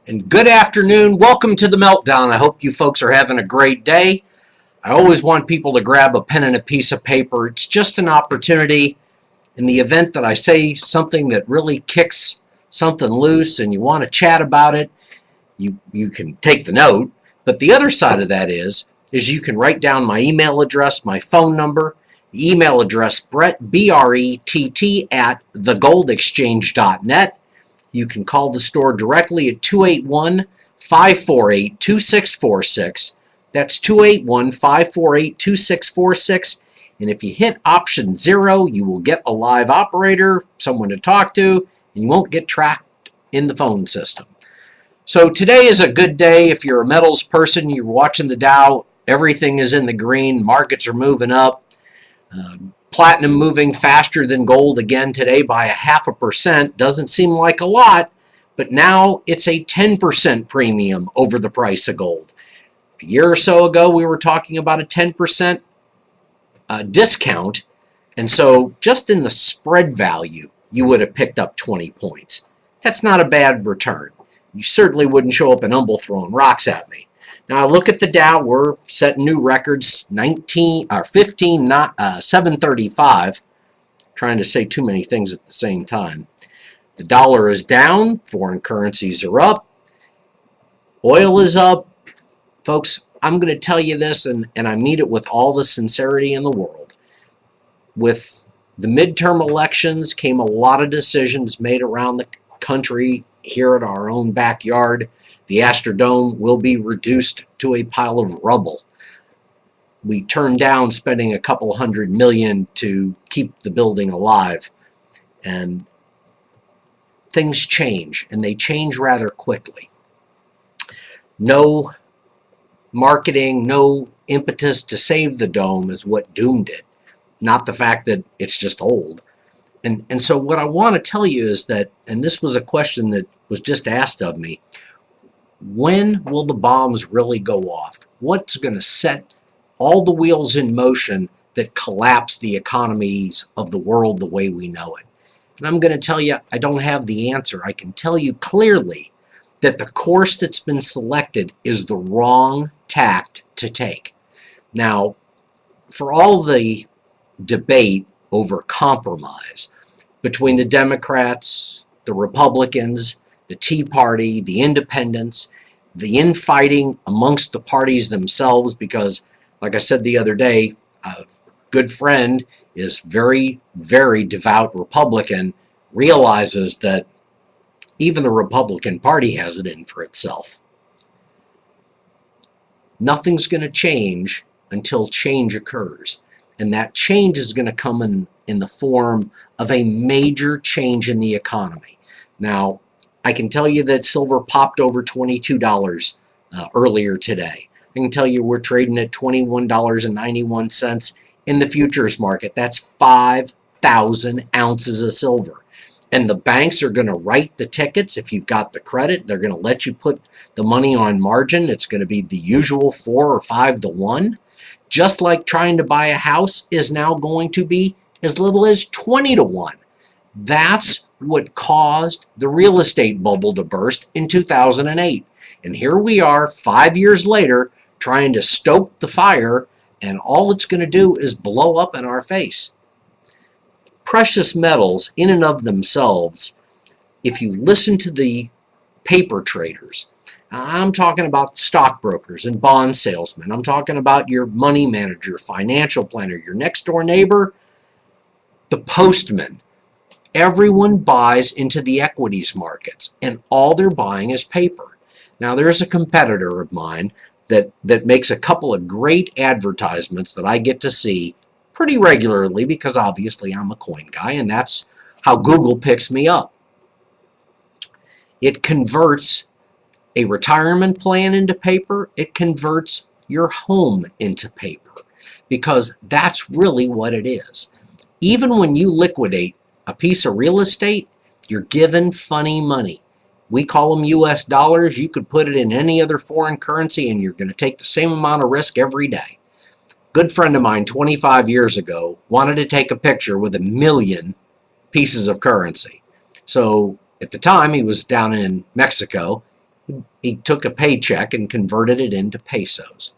And good afternoon. Welcome to the Meltdown. I hope you folks are having a great day. I always want people to grab a pen and a piece of paper. It's just an opportunity in the event that I say something that really kicks something loose and you want to chat about it, you can take the note. But the other side of that is you can write down my email address, my phone number, the email address, Brett, B-R-E-T-T, at thegoldexchange.net. You can call the store directly at 281-548-2646. That's 281-548-2646. And if you hit option 0, you will get a live operator, someone to talk to, and you won't get tracked in the phone system. So today is a good day. If you're a metals person, you're watching the Dow, everything is in the green, markets are moving up. Platinum moving faster than gold again today by 0.5%. Doesn't seem like a lot, but now it's a 10% premium over the price of gold. A year or so ago, we were talking about a 10% discount, and so just in the spread value, you would have picked up 20 points. That's not a bad return. You certainly wouldn't show up in Humble throwing rocks at me. Now, look at the Dow. We're setting new records, 735. Trying to say too many things at the same time. The dollar is down. Foreign currencies are up. Oil is up. Folks, I'm going to tell you this, and I mean it with all the sincerity in the world. With the midterm elections came a lot of decisions made around the country here at our own backyard. The Astrodome will be reduced to a pile of rubble. We turned down spending a couple $100 million to keep the building alive. And things change, and they change rather quickly. No marketing, no impetus to save the dome is what doomed it, not the fact that it's just old. And so what I want to tell you is that, and this was a question that was just asked of me, when will the bombs really go off? What's going to set all the wheels in motion that collapse the economies of the world the way we know it? And I'm going to tell you, I don't have the answer. I can tell you clearly that the course that's been selected is the wrong tact to take. Now, for all the debate over compromise between the Democrats, the Republicans, the Tea Party, the Independents, the infighting amongst the parties themselves, because, like I said the other day, a good friend is very, very devout Republican, realizes that even the Republican Party has it in for itself. Nothing's going to change until change occurs. And that change is going to come in the form of a major change in the economy. Now, I can tell you that silver popped over $22 earlier today. I can tell you we're trading at $21.91 in the futures market. That's 5,000 ounces of silver. And the banks are going to write the tickets. If you've got the credit, they're going to let you put the money on margin. It's going to be the usual 4 or 5 to 1. Just like trying to buy a house is now going to be as little as 20 to 1. That's what caused the real estate bubble to burst in 2008. And here we are 5 years later trying to stoke the fire, and all it's going to do is blow up in our face. Precious metals in and of themselves, if you listen to the paper traders, I'm talking about stockbrokers and bond salesmen, I'm talking about your money manager, financial planner, your next door neighbor, the postman. Everyone buys into the equities markets, and all they're buying is paper. Now, there's a competitor of mine that makes a couple of great advertisements that I get to see pretty regularly because obviously I'm a coin guy, and that's how Google picks me up. It converts a retirement plan into paper. It converts your home into paper because that's really what it is. Even when you liquidate a piece of real estate, you're given funny money. We call them US dollars. You could put it in any other foreign currency and you're going to take the same amount of risk every day. Good friend of mine 25 years ago wanted to take a picture with 1 million pieces of currency. So at the time he was down in Mexico. He took a paycheck and converted it into pesos.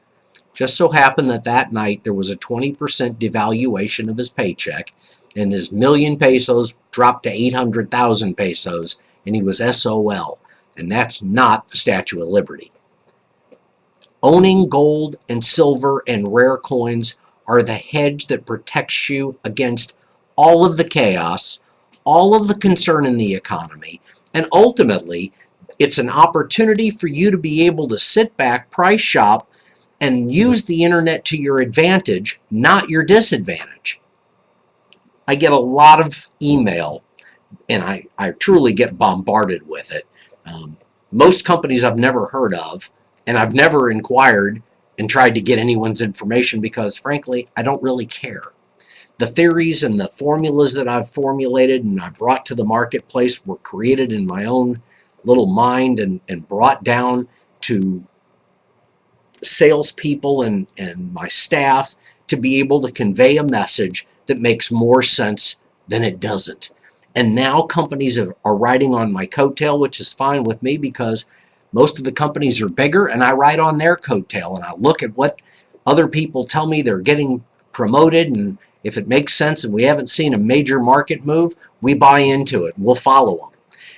Just so happened that that night there was a 20% devaluation of his paycheck, and his million pesos dropped to 800,000 pesos, and he was SOL. And that's not the Statue of Liberty. Owning gold and silver and rare coins are the hedge that protects you against all of the chaos, all of the concern in the economy, and ultimately, it's an opportunity for you to be able to sit back, price shop, and use the internet to your advantage, not your disadvantage. I get a lot of email, and I truly get bombarded with it. Most companies I've never heard of, and I've never inquired and tried to get anyone's information because, frankly, I don't really care. The theories and the formulas that I've formulated and I brought to the marketplace were created in my own little mind and brought down to salespeople and my staff to be able to convey a message that makes more sense than it doesn't. And now companies are riding on my coattail, which is fine with me because most of the companies are bigger and I ride on their coattail and I look at what other people tell me they're getting promoted, and if it makes sense and we haven't seen a major market move, we buy into it and we'll follow them.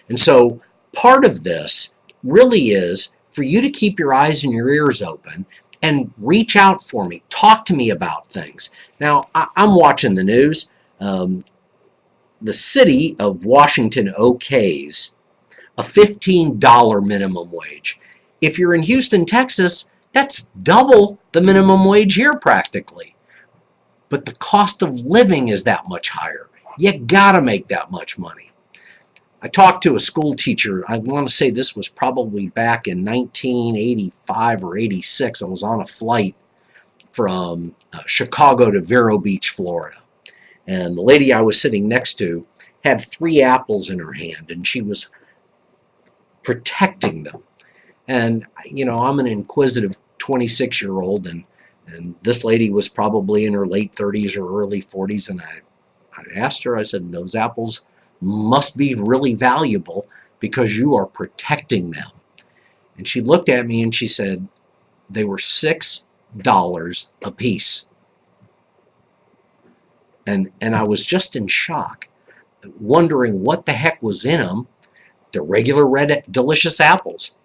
And so part of this really is for you to keep your eyes and your ears open and reach out for me. Talk to me about things. Now, I'm watching the news. The city of Washington okays a $15 minimum wage. If you're in Houston, Texas, that's double the minimum wage here practically. But the cost of living is that much higher. You gotta make that much money. I talked to a school teacher, I want to say this was probably back in 1985 or 86. I was on a flight from Chicago to Vero Beach, Florida. And the lady I was sitting next to had 3 apples in her hand, and she was protecting them. And, you know, I'm an inquisitive 26-year-old, and this lady was probably in her late 30s or early 40s, and I asked her, I said, those apples must be really valuable because you are protecting them. And she looked at me and she said, they were $6 a piece. And I was just in shock, wondering what the heck was in them. The regular red delicious apples.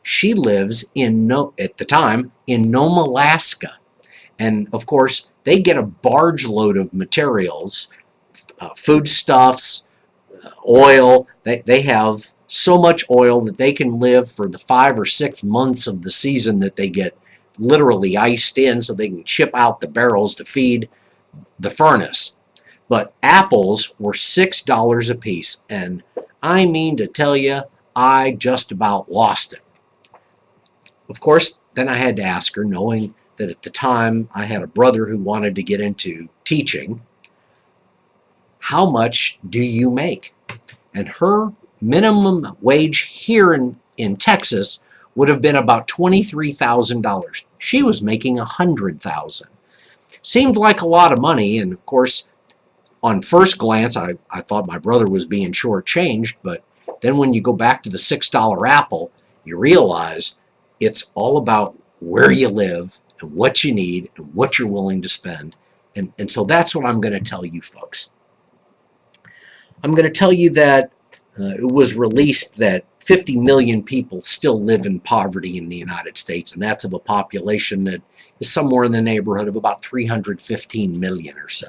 She lives at the time in Nome, Alaska. And of course, they get a barge load of materials, foodstuffs, oil. They have so much oil that they can live for the 5 or 6 months of the season that they get literally iced in so they can chip out the barrels to feed the furnace. But apples were $6 a piece. And I mean to tell you, I just about lost it. Of course, then I had to ask her, knowing that at the time I had a brother who wanted to get into teaching, how much do you make? And her minimum wage here in Texas would have been about $23,000. She was making $100,000. Seemed like a lot of money, and of course, on first glance, I thought my brother was being shortchanged, but then when you go back to the $6 apple, you realize it's all about where you live and what you need and what you're willing to spend. And so that's what I'm going to tell you folks. I'm going to tell you that it was released that 50 million people still live in poverty in the United States, and that's of a population that is somewhere in the neighborhood of about 315 million or so.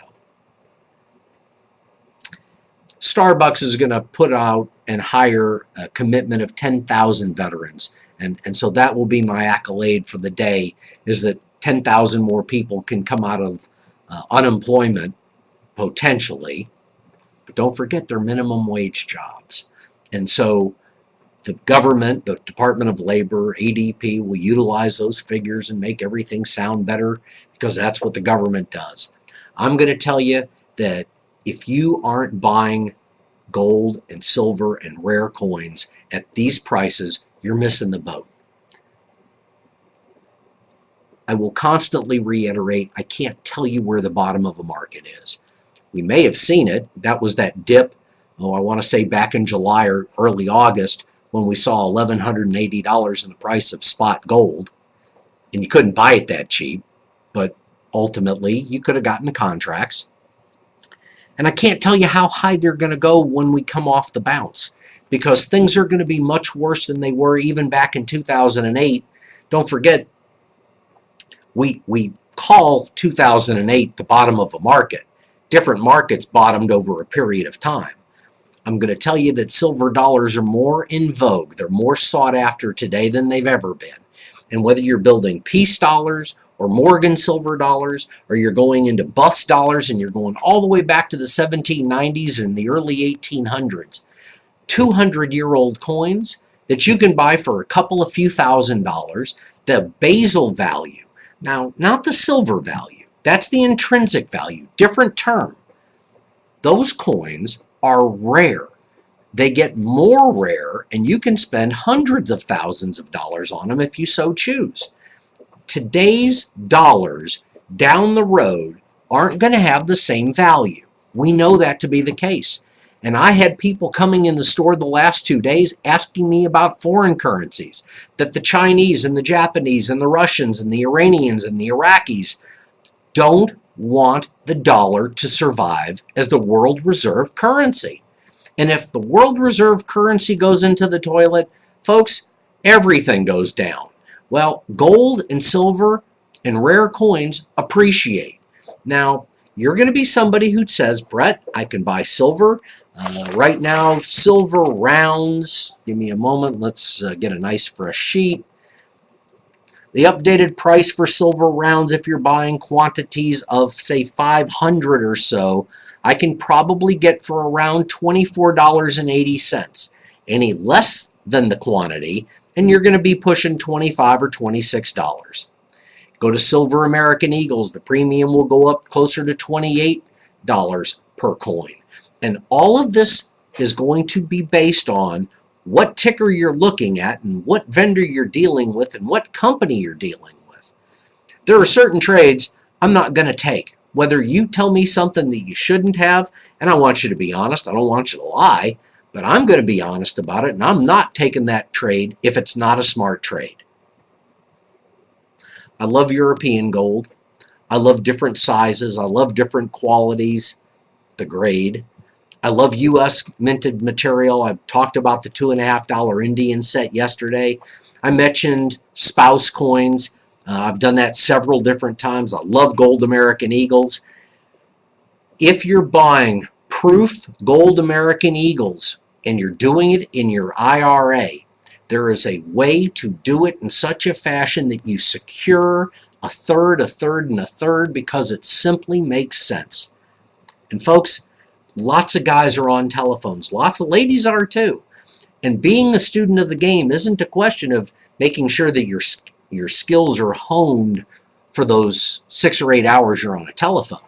Starbucks is going to put out and hire a commitment of 10,000 veterans. And so that will be my accolade for the day, is that 10,000 more people can come out of unemployment, potentially. But don't forget they're minimum wage jobs. And so the government, the Department of Labor, ADP, will utilize those figures and make everything sound better because that's what the government does. I'm going to tell you that if you aren't buying gold and silver and rare coins at these prices, you're missing the boat. I will constantly reiterate, I can't tell you where the bottom of a market is. We may have seen it. That was that dip, I want to say back in July or early August, when we saw $1,180 in the price of spot gold, and you couldn't buy it that cheap, but ultimately you could have gotten the contracts. And I can't tell you how high they're going to go when we come off the bounce, because things are going to be much worse than they were even back in 2008. Don't forget, we call 2008 the bottom of a market. Different markets bottomed over a period of time. I'm going to tell you that silver dollars are more in vogue. They're more sought after today than they've ever been. And whether you're building peace dollars or Morgan silver dollars, or you're going into bus dollars and you're going all the way back to the 1790s and the early 1800s, 200-year-old coins that you can buy for a couple of few $1,000s, the basal value. Now, not the silver value. That's the intrinsic value, different term. Those coins are rare. They get more rare, and you can spend hundreds of thousands of dollars on them if you so choose. Today's dollars down the road aren't going to have the same value. We know that to be the case. And I had people coming in the store the last 2 days asking me about foreign currencies, that the Chinese and the Japanese and the Russians and the Iranians and the Iraqis don't want the dollar to survive as the world reserve currency. And if the world reserve currency goes into the toilet, folks, everything goes down. Well, gold and silver and rare coins appreciate. Now, you're going to be somebody who says, Brett, I can buy silver. Right now, silver rounds. Give me a moment. Let's get a nice fresh sheet. The updated price for silver rounds, if you're buying quantities of, say, 500 or so, I can probably get for around $24.80. Any less than the quantity, and you're going to be pushing $25 or $26. Go to Silver American Eagles. The premium will go up closer to $28 per coin. And all of this is going to be based on what ticker you're looking at and what vendor you're dealing with and what company you're dealing with. There are certain trades I'm not going to take. Whether you tell me something that you shouldn't have, and I want you to be honest, I don't want you to lie, but I'm going to be honest about it, and I'm not taking that trade if it's not a smart trade. I love European gold. I love different sizes. I love different qualities, the grade. I love U.S. minted material. I talked about the $2.50 Indian set yesterday. I mentioned spouse coins. I've done that several different times. I love gold American Eagles. If you're buying proof gold American Eagles and you're doing it in your IRA, there is a way to do it in such a fashion that you secure a third, and a third because it simply makes sense. And folks, lots of guys are on telephones. Lots of ladies are too. And being a student of the game isn't a question of making sure that your skills are honed for those 6 or 8 hours you're on a telephone.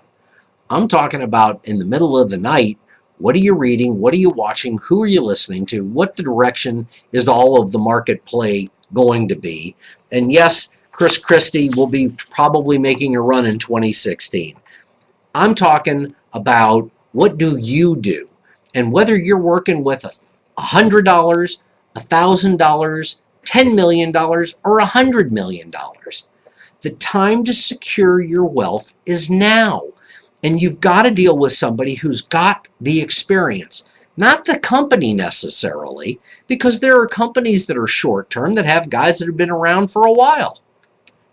I'm talking about in the middle of the night, what are you reading? What are you watching? Who are you listening to? What the direction is all of the market play going to be? And yes, Chris Christie will be probably making a run in 2016. I'm talking about what do you do? And whether you're working with $100, $1,000, $10 million, or $100 million, the time to secure your wealth is now. And you've got to deal with somebody who's got the experience, not the company necessarily, because there are companies that are short-term that have guys that have been around for a while.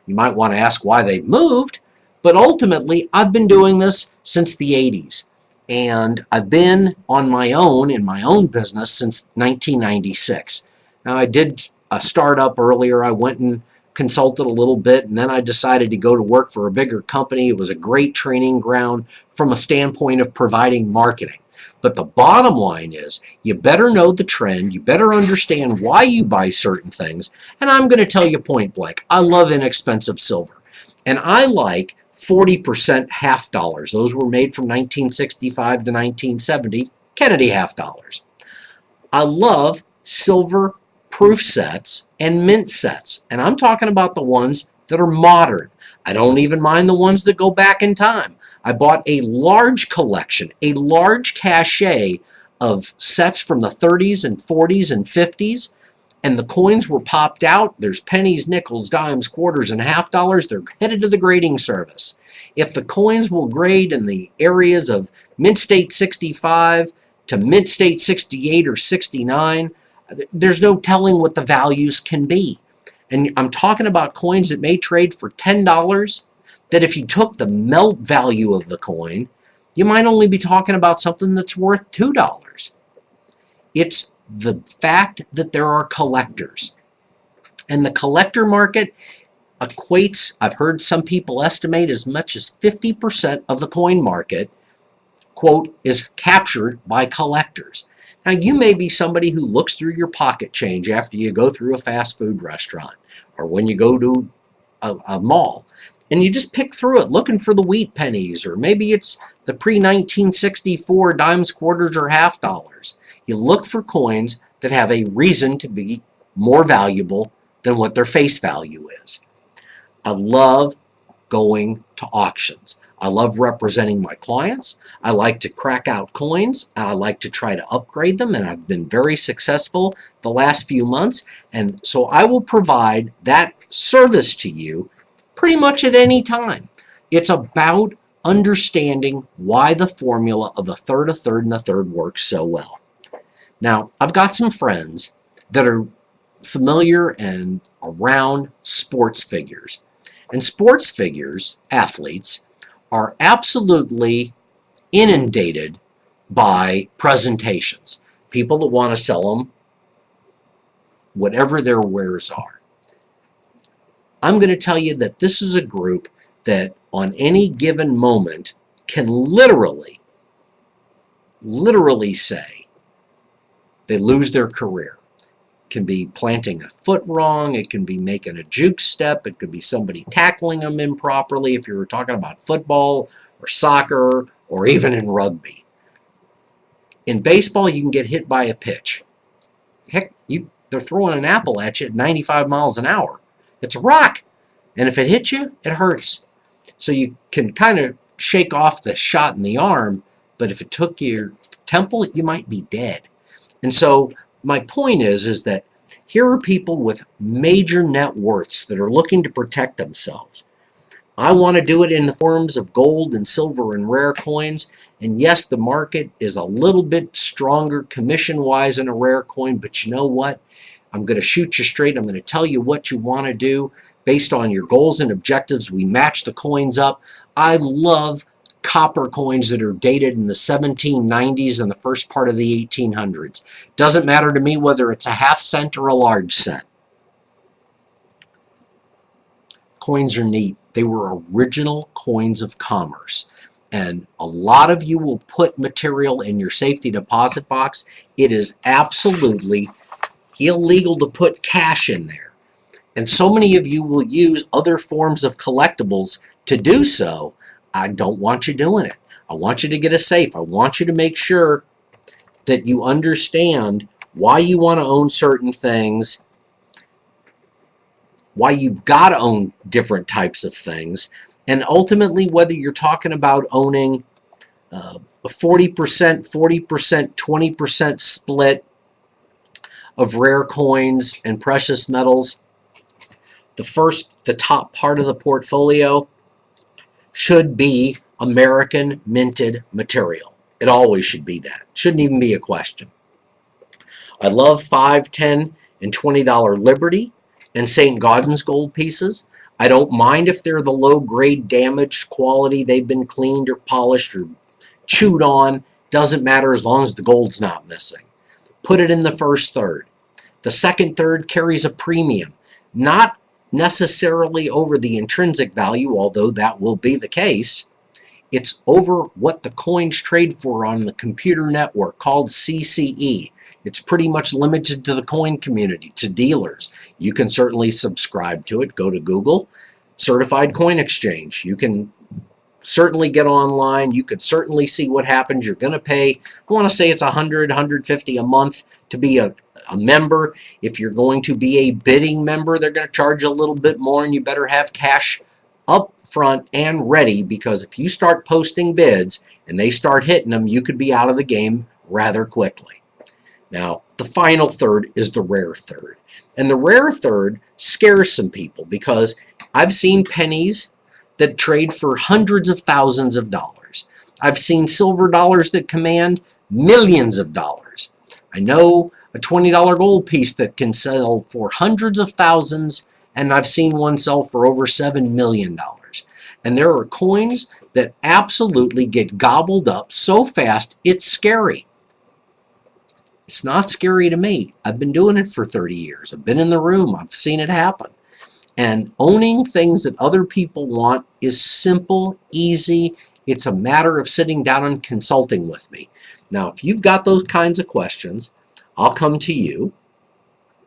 You might want to ask why they've moved, but ultimately, I've been doing this since the 80s. And I've been on my own, in my own business, since 1996. Now, I did a startup earlier. I went and consulted a little bit, and then I decided to go to work for a bigger company. It was a great training ground from a standpoint of providing marketing. But the bottom line is, you better know the trend, you better understand why you buy certain things, and I'm going to tell you point blank, I love inexpensive silver. And I like 40% half dollars. Those were made from 1965 to 1970, Kennedy half dollars. I love silver proof sets and mint sets. And I'm talking about the ones that are modern. I don't even mind the ones that go back in time. I bought a large collection, a large cachet of sets from the 30s and 40s and 50s, and the coins were popped out. There's pennies, nickels, dimes, quarters, and half dollars. They're headed to the grading service. If the coins will grade in the areas of mint state 65 to mint state 68 or 69, there's no telling what the values can be. And I'm talking about coins that may trade for $10, that if you took the melt value of the coin, you might only be talking about something that's worth $2. It's the fact that there are collectors. And the collector market equates, I've heard some people estimate as much as 50% of the coin market, quote, is captured by collectors. Now, you may be somebody who looks through your pocket change after you go through a fast food restaurant or when you go to a mall, and you just pick through it looking for the wheat pennies, or maybe it's the pre-1964 dimes, quarters, or half dollars. You look for coins that have a reason to be more valuable than what their face value is. I love going to auctions. I love representing my clients. I like to crack out coins. I like to try to upgrade them, and I've been very successful the last few months. And so I will provide that service to you pretty much at any time. It's about understanding why the formula of a third, and a third works so well. Now, I've got some friends that are familiar and around sports figures. And sports figures, athletes, are absolutely inundated by presentations. People that want to sell them whatever their wares are. I'm going to tell you that this is a group that on any given moment can literally say they lose their career. It can be planting a foot wrong. It can be making a juke step. It could be somebody tackling them improperly if you were talking about football or soccer or even in rugby. In baseball, you can get hit by a pitch. Heck, they're throwing an apple at you at 95 miles an hour. It's a rock, and if it hits you, it hurts. So you can kind of shake off the shot in the arm, but if it took your temple, you might be dead. And so my point is that here are people with major net worths that are looking to protect themselves. I want to do it in the forms of gold and silver and rare coins. And yes, the market is a little bit stronger commission-wise in a rare coin, but you know what? I'm going to shoot you straight. I'm going to tell you what you want to do based on your goals and objectives. We match the coins up. I love copper coins that are dated in the 1790s and the first part of the 1800s. Doesn't matter to me whether it's a half cent or a large cent. Coins are neat. They were original coins of commerce. And a lot of you will put material in your safety deposit box. It is absolutely illegal to put cash in there. And so many of you will use other forms of collectibles to do so. I don't want you doing it. I want you to get a safe. I want you to make sure that you understand why you want to own certain things, why you've got to own different types of things, and ultimately whether you're talking about owning a 40%, 20% split of rare coins and precious metals. The top part of the portfolio should be American minted material. It always should be that. Shouldn't even be a question. I love $5, $10, and $20 Liberty and St. Gaudens gold pieces. I don't mind if they're the low-grade, damaged quality. They've been cleaned or polished or chewed on. Doesn't matter as long as the gold's not missing. Put it in the first third. The second third carries a premium, not necessarily over the intrinsic value, although that will be the case. It's over what the coins trade for on the computer network called CCE. It's pretty much limited to the coin community, to dealers. You can certainly subscribe to it. Go to Google, Certified Coin Exchange. You can certainly get online. You could certainly see what happens. You're going to pay, I want to say it's $100, $150 a month to be a member. If you're going to be a bidding member, they're going to charge you a little bit more, and you better have cash up front and ready, because if you start posting bids and they start hitting them, you could be out of the game rather quickly. Now, the final third is the rare third. And the rare third scares some people because I've seen pennies that trade for hundreds of thousands of dollars. I've seen silver dollars that command millions of dollars. I know a $20 gold piece that can sell for hundreds of thousands, and I've seen one sell for over $7 million. And there are coins that absolutely get gobbled up so fast, it's scary. It's not scary to me. I've been doing it for 30 years. I've been in the room. I've seen it happen. And owning things that other people want is simple, easy. It's a matter of sitting down and consulting with me. Now, if you've got those kinds of questions, I'll come to you,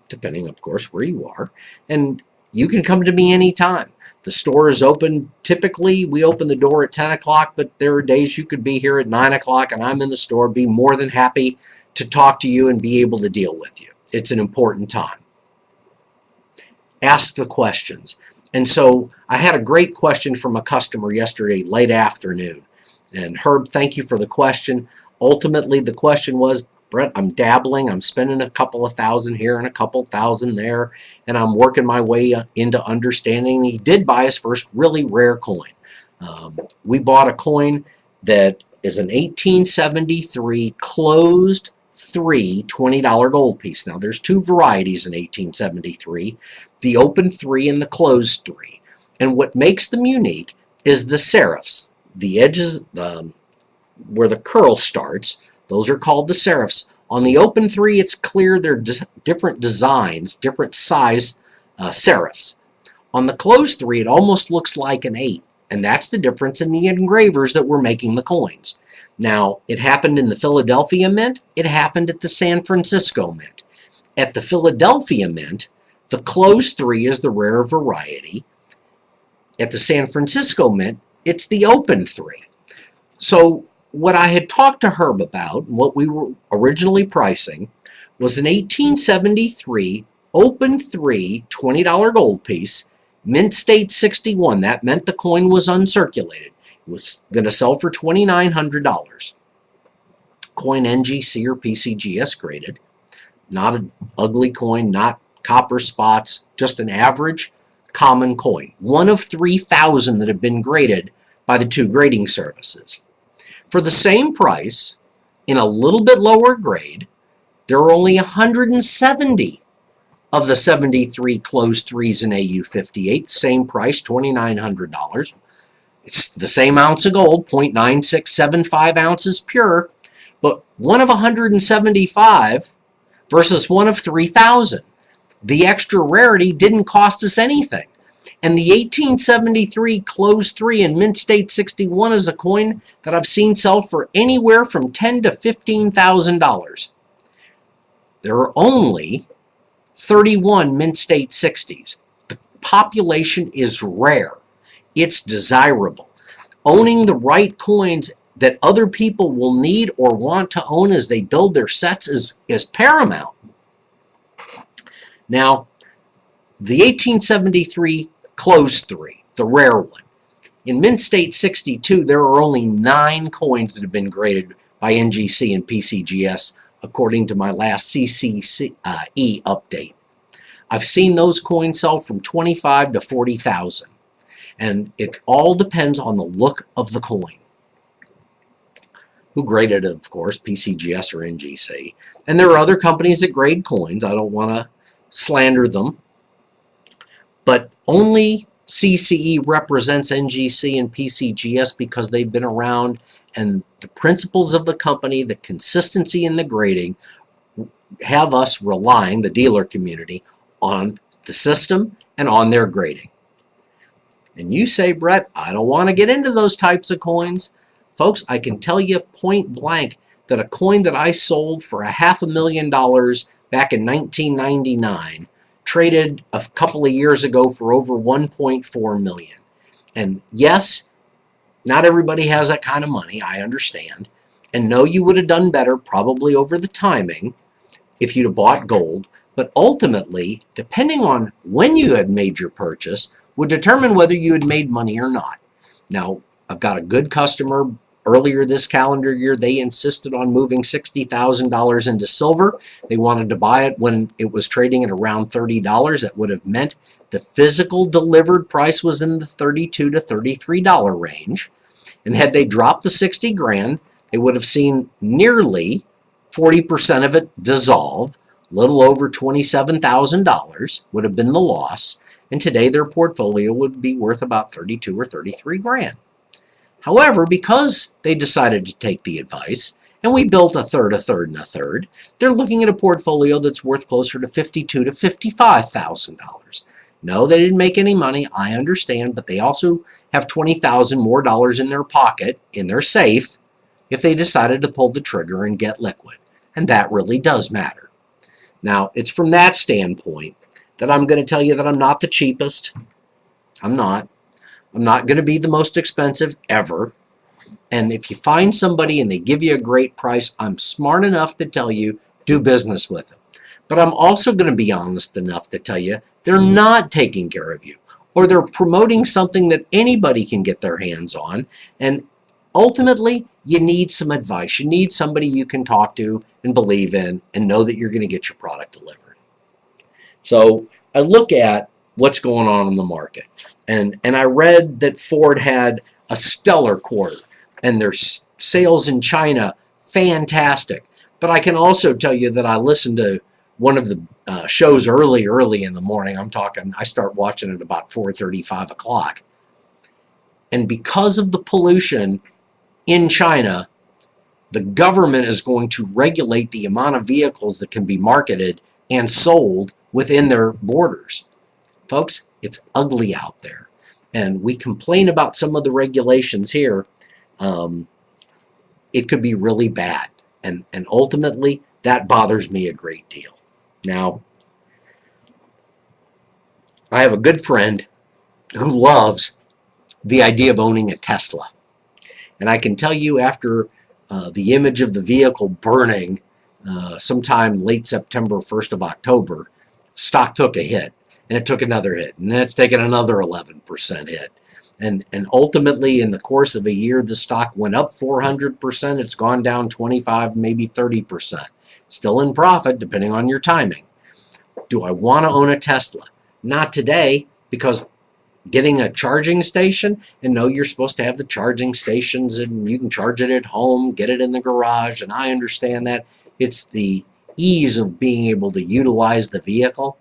depending, of course, where you are, and you can come to me anytime. The store is open. Typically, we open the door at 10 o'clock, but there are days you could be here at 9 o'clock, and I'm in the store, be more than happy to talk to you and be able to deal with you. It's an important time. Ask the questions. And so I had a great question from a customer yesterday, late afternoon. And Herb, thank you for the question. Ultimately, the question was, Brett, I'm dabbling. I'm spending a couple of thousand here and a couple thousand there, and I'm working my way into understanding. He did buy his first really rare coin. We bought a coin that is an 1873 closed $20 gold piece. Now, there's two varieties in 1873, the open 3 and the closed 3. And what makes them unique is the serifs. The edges, where the curl starts, those are called the serifs. On the open 3, it's clear they're different designs, different size serifs. On the closed 3, it almost looks like an 8, and that's the difference in the engravers that were making the coins. Now, it happened in the Philadelphia Mint. It happened at the San Francisco Mint. At the Philadelphia Mint, the closed 3 is the rare variety. At the San Francisco Mint, it's the open 3. So what I had talked to Herb about, what we were originally pricing, was an 1873 open 3 $20 gold piece, mint state 61. That meant the coin was uncirculated. It was going to sell for $2,900. Coin NGC or PCGS graded. Not an ugly coin, not copper spots, just an average common coin. One of 3,000 that have been graded by the two grading services. For the same price, in a little bit lower grade, there are only 170 of the 73 closed 3s in AU58. Same price, $2,900. It's the same ounce of gold, 0.9675 ounces pure, but one of 175 versus one of 3,000. The extra rarity didn't cost us anything. And the 1873 closed 3 in mint state 61 is a coin that I've seen sell for anywhere from $10,000 to $15,000. There are only 31 mint state 60s. The population is rare. It's desirable. Owning the right coins that other people will need or want to own as they build their sets is paramount. Now, the 1873 closed 3, the rare one. In mint state 62, there are only 9 coins that have been graded by NGC and PCGS, according to my last CCE update. I've seen those coins sell from $25,000 to $40,000. And it all depends on the look of the coin. Who graded it, of course, PCGS or NGC. And there are other companies that grade coins. I don't want to slander them. But only CCE represents NGC and PCGS because they've been around, and the principles of the company, the consistency in the grading, have us relying, the dealer community, on the system and on their grading. And you say, Brett, I don't want to get into those types of coins. Folks, I can tell you point blank that a coin that I sold for $500,000 back in 1999 traded a couple of years ago for over $1.4 million. And yes, not everybody has that kind of money, I understand. And no, you would have done better probably over the timing if you'd have bought gold. But ultimately, depending on when you had made your purchase, would determine whether you had made money or not. Now, I've got a good customer earlier this calendar year, they insisted on moving $60,000 into silver. They wanted to buy it when it was trading at around $30. That would have meant the physical delivered price was in the $32 to $33 range. And had they dropped the 60 grand, they would have seen nearly 40% of it dissolve. A little over $27,000 would have been the loss. And today their portfolio would be worth about 32 or 33 grand. However, because they decided to take the advice, and we built a third, and a third, they're looking at a portfolio that's worth closer to $52,000 to $55,000. No, they didn't make any money, I understand, but they also have $20,000 more dollars in their pocket, in their safe, if they decided to pull the trigger and get liquid. And that really does matter. Now, it's from that standpoint that I'm going to tell you that I'm not the cheapest. I'm not. I'm not going to be the most expensive ever. And if you find somebody and they give you a great price, I'm smart enough to tell you, do business with them. But I'm also going to be honest enough to tell you they're not taking care of you, or they're promoting something that anybody can get their hands on. And ultimately, you need some advice. You need somebody you can talk to and believe in and know that you're going to get your product delivered. So I look at what's going on in the market. And I read that Ford had a stellar quarter and their sales in China, fantastic. But I can also tell you that I listened to one of the shows early in the morning. I start watching at about 4:30, 5 o'clock. And because of the pollution in China, the government is going to regulate the amount of vehicles that can be marketed and sold within their borders. Folks, it's ugly out there. And we complain about some of the regulations here. It could be really bad. And ultimately, that bothers me a great deal. Now, I have a good friend who loves the idea of owning a Tesla. And I can tell you after the image of the vehicle burning sometime late September, 1st of October, stock took a hit. And it took another hit. And it's taken another 11% hit. And ultimately, in the course of a year, the stock went up 400%. It's gone down 25, maybe 30%. Still in profit, depending on your timing. Do I want to own a Tesla? Not today, because getting a charging station, and no, you're supposed to have the charging stations, and you can charge it at home, get it in the garage, and I understand that. It's the ease of being able to utilize the vehicle.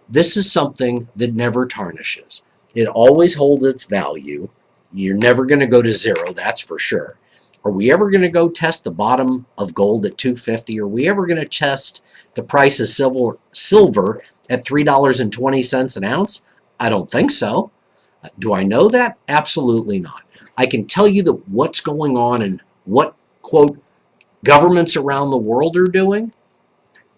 This is something that never tarnishes. It always holds its value. You're never going to go to zero, that's for sure. Are we ever going to go test the bottom of gold at $250? Are we ever going to test the price of silver at $3.20 an ounce? I don't think so. Do I know that? Absolutely not. I can tell you that what's going on and what, quote, governments around the world are doing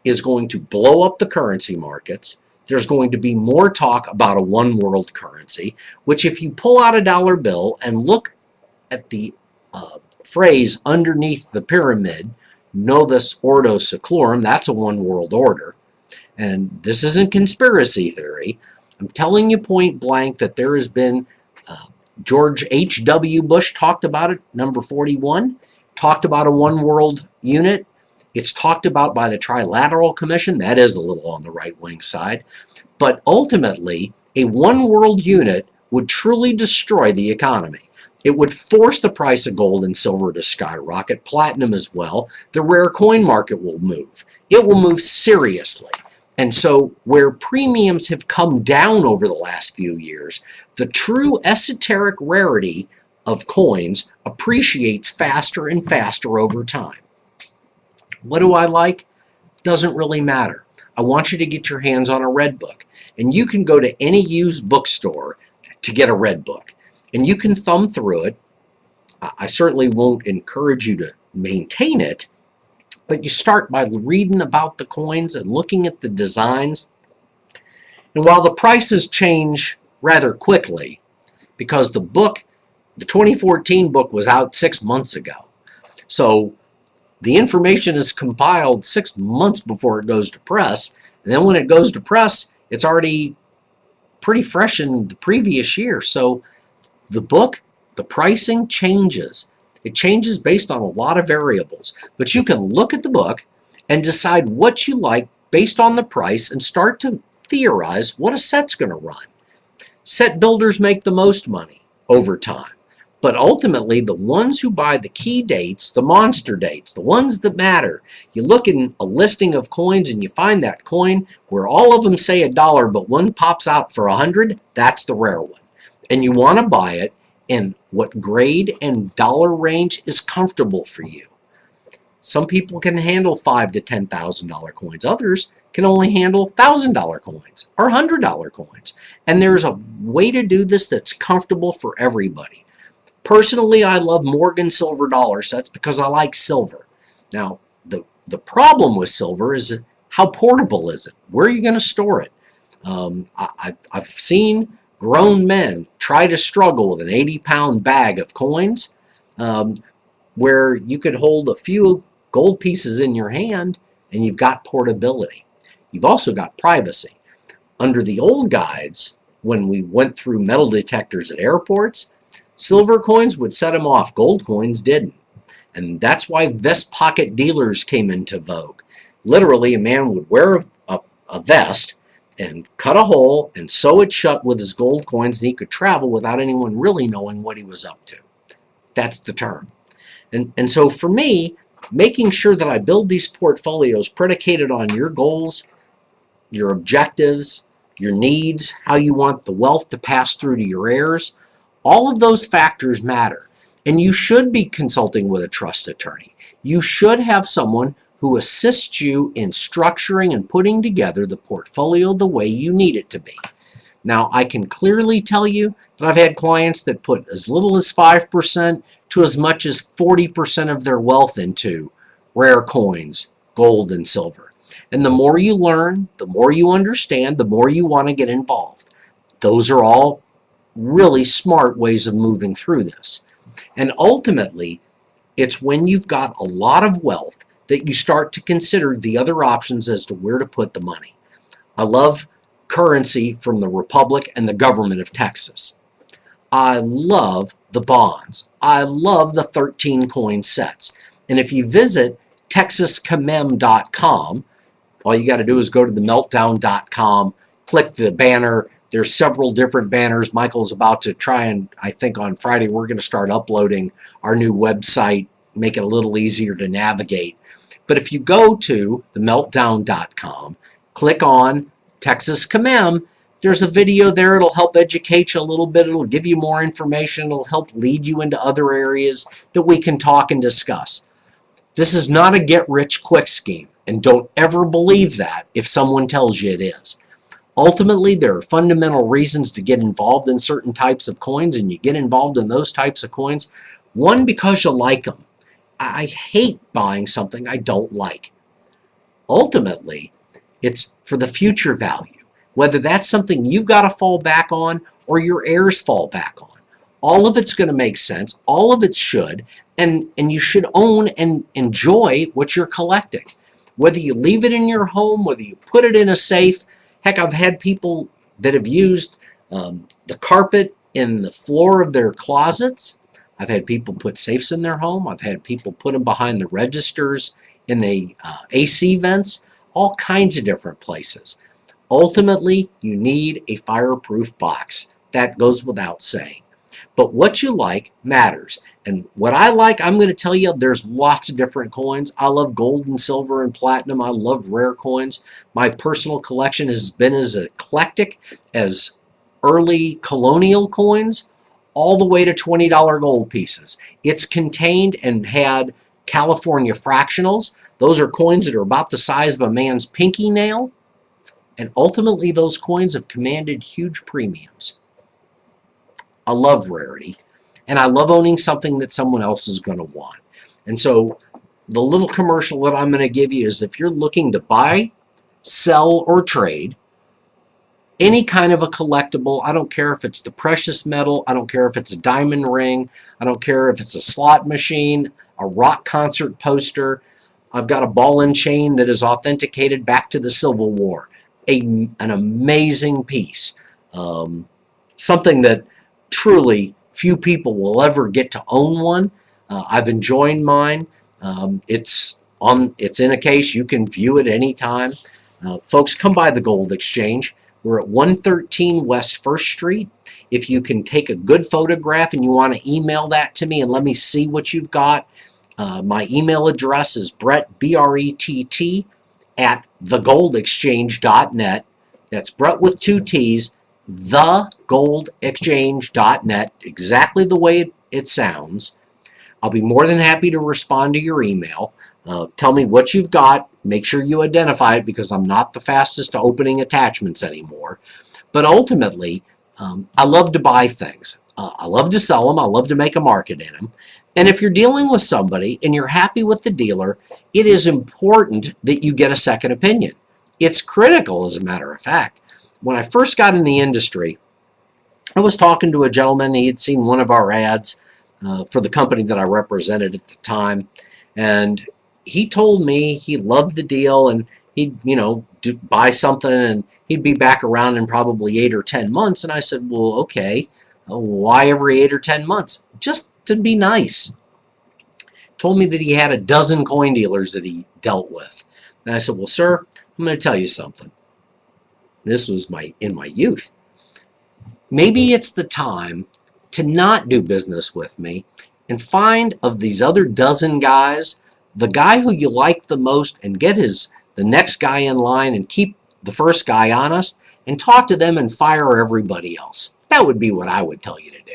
is going to blow up the currency markets. There's going to be more talk about a one world currency, which if you pull out a dollar bill and look at the phrase underneath the pyramid, Novus Ordo Seclorum, that's a one world order. And this isn't conspiracy theory. I'm telling you point blank that there has been, George H.W. Bush talked about it, number 41, talked about a one world unit. It's talked about by the Trilateral Commission. That is a little on the right-wing side. But ultimately, a one-world unit would truly destroy the economy. It would force the price of gold and silver to skyrocket, platinum as well. The rare coin market will move. It will move seriously. And so where premiums have come down over the last few years, the true esoteric rarity of coins appreciates faster and faster over time. What do I like? Doesn't really matter. I want you to get your hands on a red book. And you can go to any used bookstore to get a red book. And you can thumb through it. I certainly won't encourage you to maintain it. But you start by reading about the coins and looking at the designs. And while the prices change rather quickly, because the 2014 book was out 6 months ago. So the information is compiled 6 months before it goes to press. And then when it goes to press, it's already pretty fresh in the previous year. So the book, the pricing changes. It changes based on a lot of variables, but you can look at the book and decide what you like based on the price and start to theorize what a set's going to run. Set builders make the most money over time, but ultimately the ones who buy the key dates, the monster dates, the ones that matter, you look in a listing of coins and you find that coin where all of them say $1 but one pops out for 100, that's the rare one. And you want to buy it in what grade and dollar range is comfortable for you. Some people can handle $5,000 to $10,000 coins. Others can only handle $1,000 coins or $100 coins. And there's a way to do this that's comfortable for everybody. Personally, I love Morgan silver dollar sets because I like silver. Now, the problem with silver is how portable is it? Where are you going to store it? I've seen grown men try to struggle with an 80-pound bag of coins where you could hold a few gold pieces in your hand and you've got portability. You've also got privacy. Under the old guides, when we went through metal detectors at airports, silver coins would set them off, gold coins didn't. And that's why vest pocket dealers came into vogue. Literally, a man would wear a vest and cut a hole and sew it shut with his gold coins, and he could travel without anyone really knowing what he was up to. That's the term. And so for me, making sure that I build these portfolios predicated on your goals, your objectives, your needs, how you want the wealth to pass through to your heirs, all of those factors matter. And you should be consulting with a trust attorney. You should have someone who assists you in structuring and putting together the portfolio the way you need it to be. Now, I can clearly tell you that I've had clients that put as little as 5% to as much as 40% of their wealth into rare coins, gold and silver. And the more you learn, the more you understand, the more you want to get involved. Those are all really smart ways of moving through this. And ultimately, it's when you've got a lot of wealth that you start to consider the other options as to where to put the money. I love currency from the Republic and the government of Texas. I love the bonds. I love the 13 coin sets. And if you visit texascommem.com, all you got to do is go to the meltdown.com, click the banner. There's several different banners. Michael's about to try, and I think on Friday we're going to start uploading our new website, make it a little easier to navigate. But if you go to the meltdown.com, click on Texas Commem, there's a video there. It'll help educate you a little bit. It'll give you more information. It'll help lead you into other areas that we can talk and discuss. This is not a get-rich-quick scheme, and don't ever believe that if someone tells you it is. Ultimately, there are fundamental reasons to get involved in certain types of coins, and you get involved in those types of coins, one, because you like them. I hate buying something I don't like. Ultimately, it's for the future value, whether that's something you've got to fall back on or your heirs fall back on. All of it's going to make sense. All of it should. And you should own and enjoy what you're collecting. Whether you leave it in your home, whether you put it in a safe. Heck, I've had people that have used the carpet in the floor of their closets. I've had people put safes in their home. I've had people put them behind the registers in the AC vents, all kinds of different places. Ultimately, you need a fireproof box. That goes without saying. But what you like matters. And what I like, I'm going to tell you, there's lots of different coins. I love gold and silver and platinum. I love rare coins. My personal collection has been as eclectic as early colonial coins all the way to $20 gold pieces. It's contained and had California fractionals. Those are coins that are about the size of a man's pinky nail. And ultimately, those coins have commanded huge premiums. I love rarity, and I love owning something that someone else is going to want. And so the little commercial that I'm going to give you is if you're looking to buy, sell, or trade any kind of a collectible, I don't care if it's the precious metal, I don't care if it's a diamond ring, I don't care if it's a slot machine, a rock concert poster, I've got a ball and chain that is authenticated back to the Civil War. An amazing piece. Something that truly few people will ever get to own one. I've enjoyed mine. It's in a case. You can view it anytime. Folks, come by the Gold Exchange. We're at 113 West 1st Street. If you can take a good photograph and you want to email that to me and let me see what you've got, my email address is Brett, B-R-E-T-T, at thegoldexchange.net. That's Brett with 2 T's, thegoldexchange.net, exactly the way it sounds. I'll be more than happy to respond to your email. Tell me what you've got. Make sure you identify it, because I'm not the fastest to opening attachments anymore. But ultimately, I love to buy things. I love to sell them. I love to make a market in them. And if you're dealing with somebody and you're happy with the dealer, it is important that you get a second opinion. It's critical, as a matter of fact. When I first got in the industry, I was talking to a gentleman. He had seen one of our ads for the company that I represented at the time, and he told me he loved the deal, and he'd buy something and he'd be back around in probably 8 or 10 months. And I said, well, okay, why every 8 or 10 months? Just to be nice. Told me that he had a dozen coin dealers that he dealt with. And I said, well, sir, I'm going to tell you something. This was in my youth. Maybe it's the time to not do business with me and find, of these other dozen guys, the guy who you like the most, and get the next guy in line and keep the first guy honest, and talk to them and fire everybody else. That would be what I would tell you to do.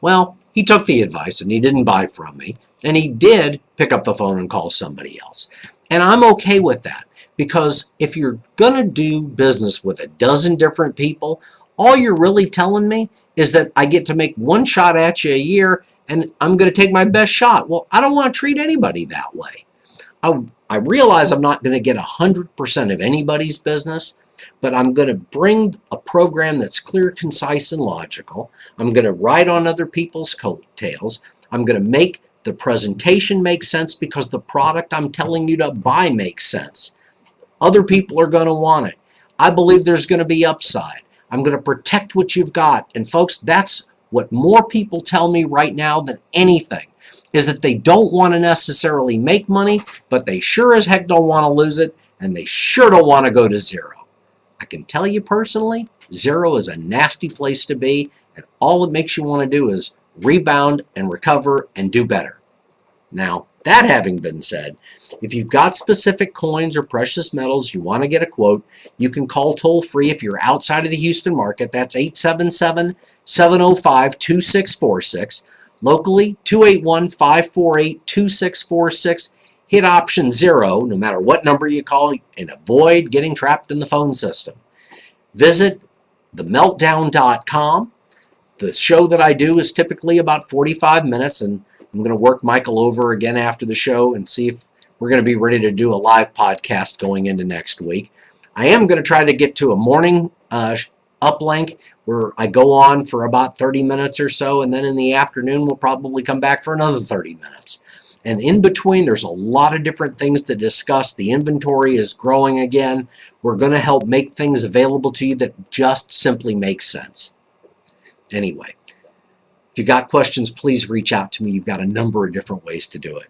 Well, he took the advice and he didn't buy from me, and he did pick up the phone and call somebody else. And I'm okay with that, because if you're going to do business with a dozen different people, all you're really telling me is that I get to make one shot at you a year and I'm going to take my best shot. Well, I don't want to treat anybody that way. I realize I'm not going to get 100% of anybody's business, but I'm going to bring a program that's clear, concise, and logical. I'm going to ride on other people's coattails. I'm going to make the presentation make sense, because the product I'm telling you to buy makes sense. Other people are going to want it. I believe there's going to be upside. I'm going to protect what you've got. And folks, that's what more people tell me right now than anything, is that they don't want to necessarily make money, but they sure as heck don't want to lose it, and they sure don't want to go to zero. I can tell you personally, zero is a nasty place to be, and all it makes you want to do is rebound and recover and do better. Now, that having been said, if you've got specific coins or precious metals you want to get a quote, you can call toll-free if you're outside of the Houston market. That's 877-705-2646. Locally, 281-548-2646. Hit option 0 no matter what number you call, and avoid getting trapped in the phone system. Visit themeltdown.com. The show that I do is typically about 45 minutes, and I'm going to work Michael over again after the show and see if we're going to be ready to do a live podcast going into next week. I am going to try to get to a morning uplink where I go on for about 30 minutes or so, and then in the afternoon we'll probably come back for another 30 minutes. And in between, there's a lot of different things to discuss. The inventory is growing again. We're going to help make things available to you that just simply make sense. Anyway, if you got questions, please reach out to me. You've got a number of different ways to do it.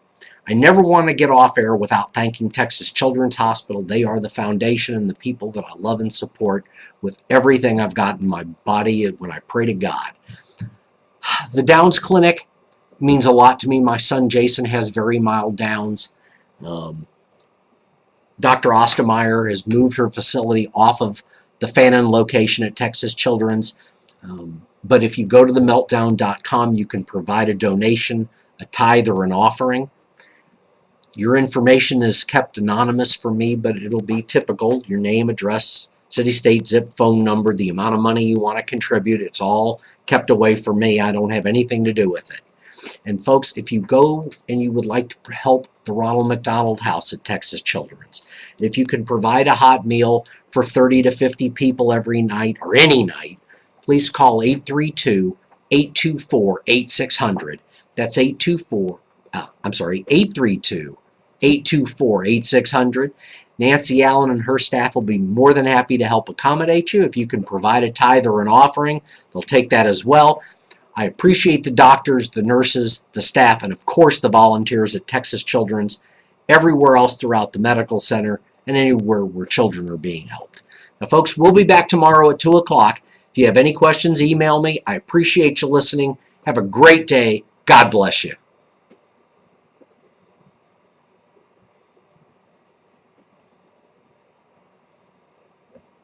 I never want to get off air without thanking Texas Children's Hospital. They are the foundation and the people that I love and support with everything I've got in my body when I pray to God. The Downs Clinic means a lot to me. My son Jason has very mild Downs. Dr. Ostermeyer has moved her facility off of the Fannin location at Texas Children's. But if you go to themeltdown.com, you can provide a donation, a tithe, or an offering. Your information is kept anonymous for me, but it'll be typical. Your name, address, city, state, zip, phone number, the amount of money you want to contribute. It's all kept away from me. I don't have anything to do with it. And folks, if you go and you would like to help the Ronald McDonald House at Texas Children's, if you can provide a hot meal for 30 to 50 people every night or any night, please call 832-824-8600. That's 832-824-8600. Nancy Allen and her staff will be more than happy to help accommodate you. If you can provide a tithe or an offering, they'll take that as well. I appreciate the doctors, the nurses, the staff, and of course the volunteers at Texas Children's, everywhere else throughout the medical center, and anywhere where children are being helped. Now, folks, we'll be back tomorrow at 2 o'clock. If you have any questions, email me. I appreciate you listening. Have a great day. God bless you.